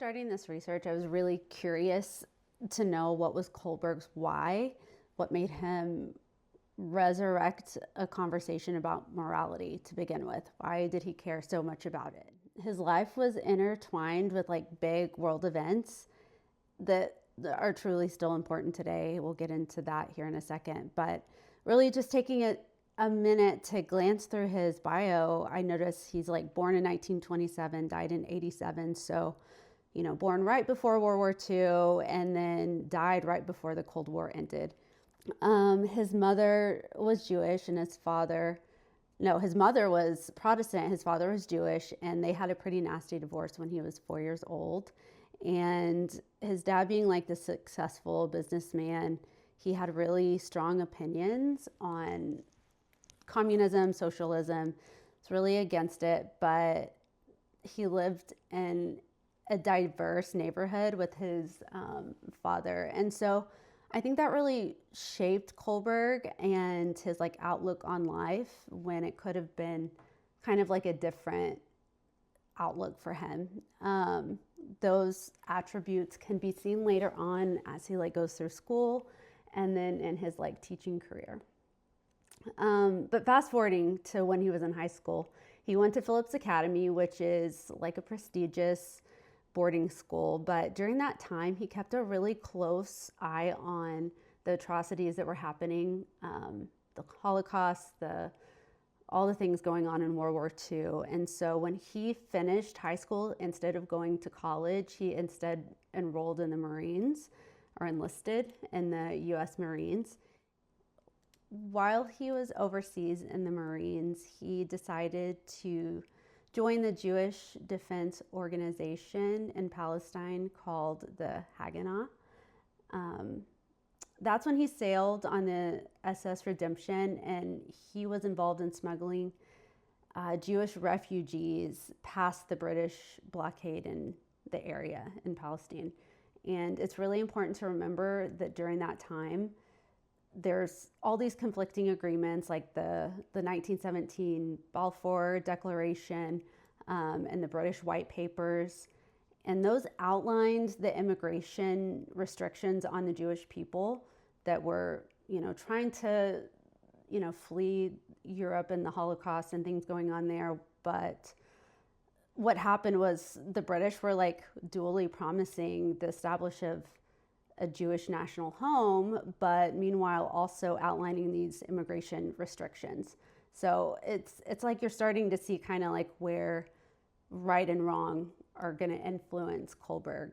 Starting this research, I was really curious to know what was Kohlberg's why, what made him resurrect a conversation about morality to begin with. Why did he care so much about it? His life was intertwined with like big world events that are truly still important today. We'll get into that here in a second, but really just taking a minute to glance through his bio, I noticed he's like born in 1927, died in 87. So, born right before World War II and then died right before the Cold War ended. His mother was Jewish and his mother was Protestant, his father was Jewish, and they had a pretty nasty divorce when he was 4 years old. And his dad, being like the successful businessman, he had really strong opinions on communism, socialism. It's really against it, but he lived in a diverse neighborhood with his father. And so I think that really shaped Kohlberg and his like outlook on life when it could have been kind of like a different outlook for him. Those attributes can be seen later on as he like goes through school and then in his like teaching career. But fast forwarding to when he was in high school, he went to Phillips Academy, which is like a prestigious boarding school. But during that time, he kept a really close eye on the atrocities that were happening, the Holocaust, all the things going on in World War II. And so when he finished high school, instead of going to college, he instead enrolled in the Marines or enlisted in the U.S. Marines. While he was overseas in the Marines, he decided to join the Jewish Defense Organization in Palestine called the Haganah. That's when he sailed on the SS Redemption, and he was involved in smuggling Jewish refugees past the British blockade in the area in Palestine. And it's really important to remember that during that time, there's all these conflicting agreements like the 1917 Balfour Declaration and the British White Papers. And those outlined the immigration restrictions on the Jewish people that were, trying to, flee Europe and the Holocaust and things going on there. But what happened was the British were like dually promising the establishment of a Jewish national home, but meanwhile also outlining these immigration restrictions. So it's like you're starting to see kind of like where right and wrong are going to influence Kohlberg.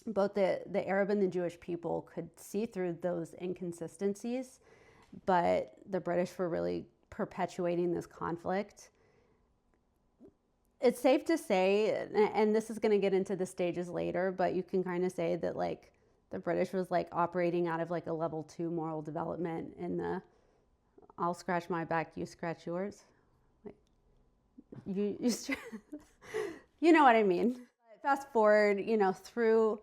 Both the Arab and the Jewish people could see through those inconsistencies, but the British were really perpetuating this conflict. It's safe to say, and this is going to get into the stages later, but you can kind of say that like the British was like operating out of like a level 2 moral development in the I'll scratch my back, you scratch yours. Like, you know what I mean. Fast forward, through,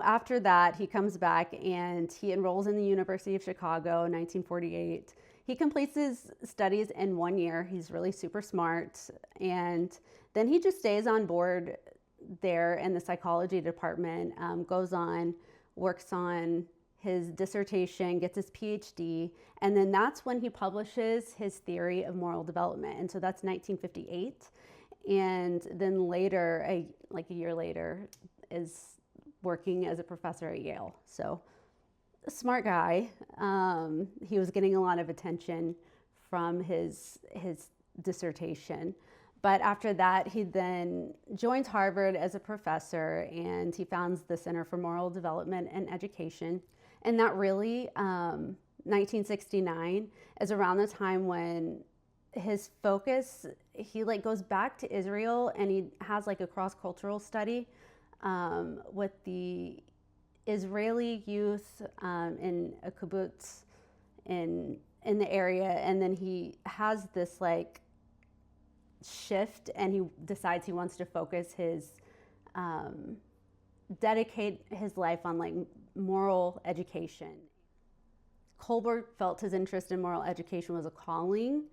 after that he comes back and he enrolls in the University of Chicago in 1948. He completes his studies in 1 year. He's really super smart. And then he just stays on board there in the psychology department, goes on, works on his dissertation, gets his PhD. And then that's when he publishes his theory of moral development. And so that's 1958. And then later, like a year later, is working as a professor at Yale. So a smart guy. He was getting a lot of attention from his dissertation. But after that, he then joins Harvard as a professor, and he founds the Center for Moral Development and Education. And that really, 1969, is around the time when his focus, he like goes back to Israel, and he has like a cross-cultural study with the Israeli youth in a kibbutz in the area. And then he has this like shift, and he decides he wants to focus dedicate his life on like moral education. Kohlberg felt his interest in moral education was a calling.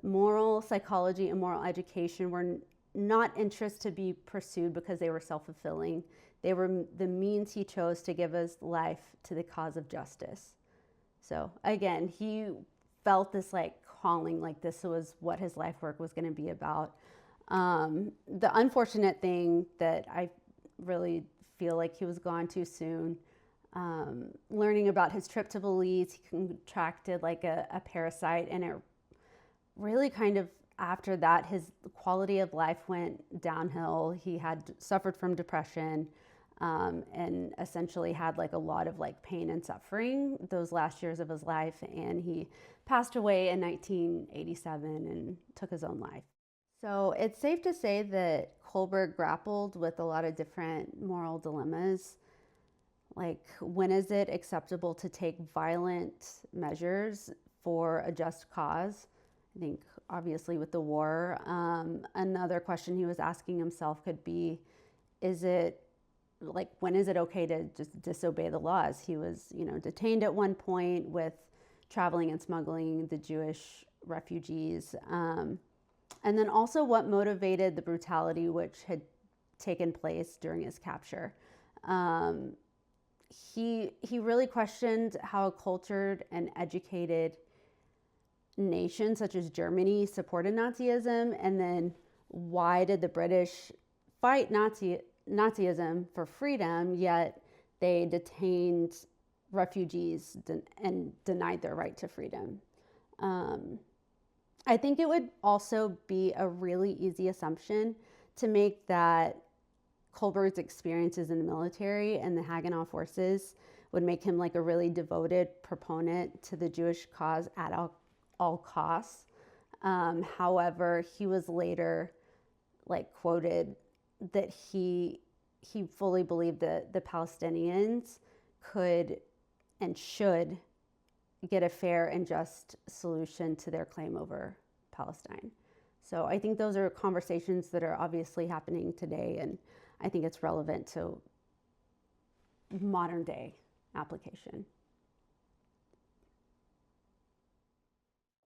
Moral psychology and moral education were not interests to be pursued because they were self-fulfilling. They were the means he chose to give his life to the cause of justice. So again, he felt this like calling, like this was what his life work was going to be about. The unfortunate thing that I really feel like he was gone too soon. Learning about his trip to Belize, he contracted like a parasite, and it really kind of, after that, his quality of life went downhill. He had suffered from depression, and essentially had like a lot of like pain and suffering those last years of his life. And he passed away in 1987 and took his own life. So it's safe to say that Kohlberg grappled with a lot of different moral dilemmas. Like, when is it acceptable to take violent measures for a just cause? I think obviously with the war. Another question he was asking himself could be, is it like, when is it okay to just disobey the laws? He was, detained at one point with traveling and smuggling the Jewish refugees. And then also what motivated the brutality which had taken place during his capture. He really questioned how a cultured and educated nation such as Germany supported Nazism, and then why did the British fight Nazism for freedom, yet they detained refugees and denied their right to freedom. I think it would also be a really easy assumption to make that Kohlberg's experiences in the military and the Haganah forces would make him like a really devoted proponent to the Jewish cause at all costs. However, he was later like quoted that he fully believed that the Palestinians could and should get a fair and just solution to their claim over Palestine. So I think those are conversations that are obviously happening today, and I think it's relevant to modern day application.